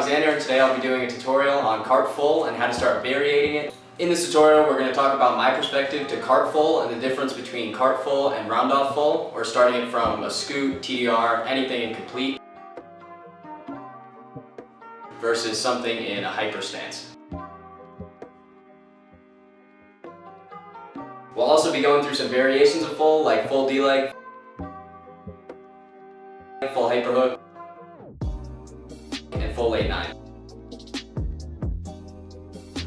Alexander, and today I'll be doing a tutorial on cart full and how to start variating it. In this tutorial, we're going to talk about my perspective to cart full and the difference between cart full and round off full, or starting it from a scoot, TDR, anything incomplete, versus something in a hyper stance. We'll also be going through some variations of full, like full dleg, full hyperhook, and full 8-9.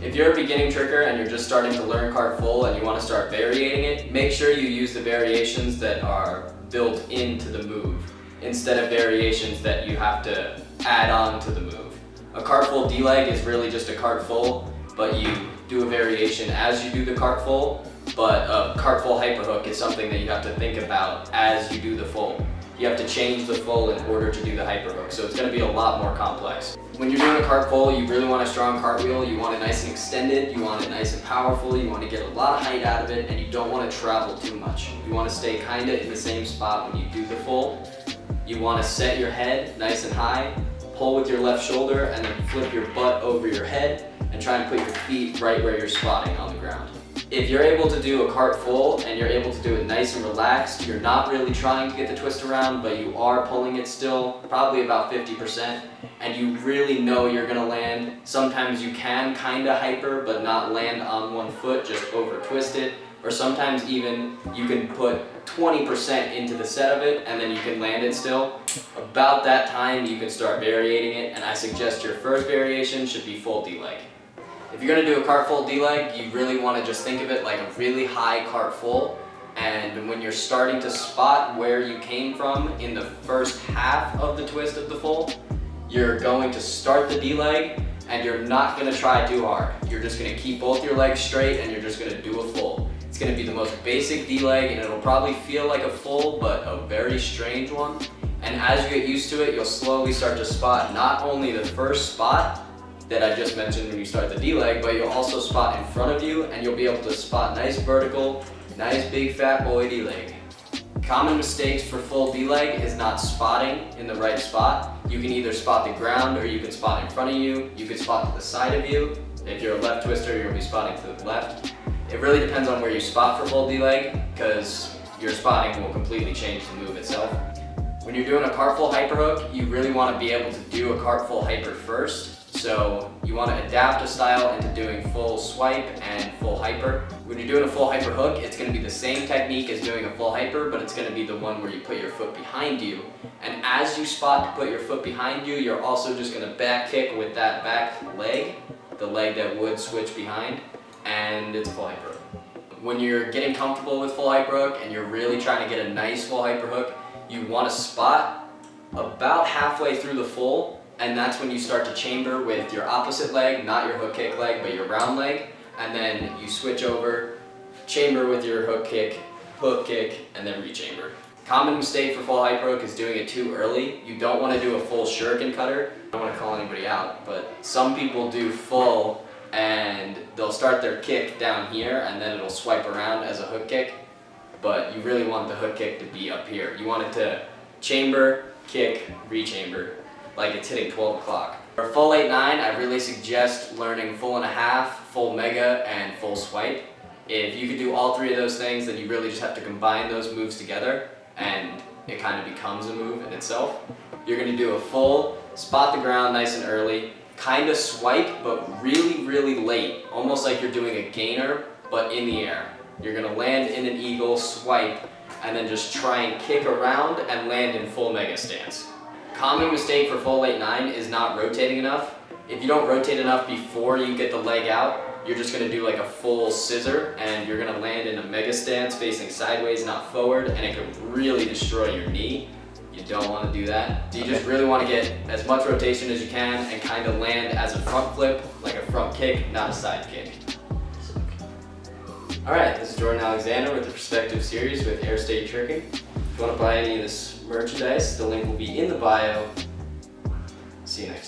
If you're a beginning tricker and you're just starting to learn cart full and you want to start variating it, make sure you use the variations that are built into the move instead of variations that you have to add on to the move. A cart full D-leg is really just a cart full, but you do a variation as you do the cart full. But a cart full hyperhook is something that you have to think about as you do the full. You have to change the full in order to do the hyperhook, so it's going to be a lot more complex. When you're doing a cart full, you really want a strong cartwheel, you want it nice and extended, you want it nice and powerful, you want to get a lot of height out of it, and you don't want to travel too much. You want to stay kind of in the same spot when you do the full. You want to set your head nice and high, pull with your left shoulder, and then flip your butt over your head, and try and put your feet right where you're spotting on the ground. If you're able to do a cart full and you're able to do it nice and relaxed, you're not really trying to get the twist around, but you are pulling it still, probably about 50%, and you really know you're gonna land. Sometimes you can kinda hyper, but not land on one foot, just over twist it. Or sometimes even you can put 20% into the set of it and then you can land it still. About that time you can start variating it, and I suggest your first variation should be full D-leg. If you're going to do a cart full D-leg, you really want to just think of it like a really high cart full, and when you're starting to spot where you came from in the first half of the twist of the full, you're going to start the D-leg and you're not going to try too hard. You're just going to keep both your legs straight and you're just going to do a full. It's going to be the most basic D-leg and it'll probably feel like a full, but a very strange one. And as you get used to it, you'll slowly start to spot not only the first spot that I just mentioned when you start the D-leg, but you'll also spot in front of you and you'll be able to spot nice vertical, nice big fat boy D-leg. Common mistakes for full D-leg is not spotting in the right spot. You can either spot the ground or you can spot in front of you. You can spot to the side of you. If you're a left twister, you'll be spotting to the left. It really depends on where you spot for full D-leg, because your spotting will completely change the move itself. When you're doing a cart full hyperhook, you really want to be able to do a cart full hyper first. So you want to adapt a style into doing full swipe and full hyper. When you're doing a full hyper hook, it's going to be the same technique as doing a full hyper, but it's going to be the one where you put your foot behind you. And as you spot to put your foot behind you, you're also just going to back kick with that back leg, the leg that would switch behind, and it's a full hyper hook. When you're getting comfortable with full hyper hook and you're really trying to get a nice full hyper hook, you want to spot about halfway through the full. And that's when you start to chamber with your opposite leg, not your hook kick leg, but your round leg. And then you switch over, chamber with your hook kick, and then rechamber. Common mistake for full hyperhook is doing it too early. You don't want to do a full shuriken cutter. I don't want to call anybody out, but some people do full and they'll start their kick down here and then it'll swipe around as a hook kick. But you really want the hook kick to be up here. You want it to chamber, kick, rechamber, like it's hitting 12 o'clock. For full 8-9, I really suggest learning full and a half, full mega, and full swipe. If you could do all three of those things, then you really just have to combine those moves together and it kind of becomes a move in itself. You're going to do a full, spot the ground nice and early, kind of swipe, but really, really late, almost like you're doing a gainer, but in the air. You're going to land in an eagle, swipe, and then just try and kick around and land in full mega stance. Common mistake for full 8-9 is not rotating enough. If you don't rotate enough before you get the leg out, you're just going to do like a full scissor and you're going to land in a mega stance facing sideways, not forward, and it could really destroy your knee. You don't want to do that. So you just really want to get as much rotation as you can and kind of land as a front flip, like a front kick, not a side kick. Alright, this is Jordon Alexander with the Perspective series with Air State Tricking. If you want to buy any of this merchandise, the link will be in the bio. See you next time.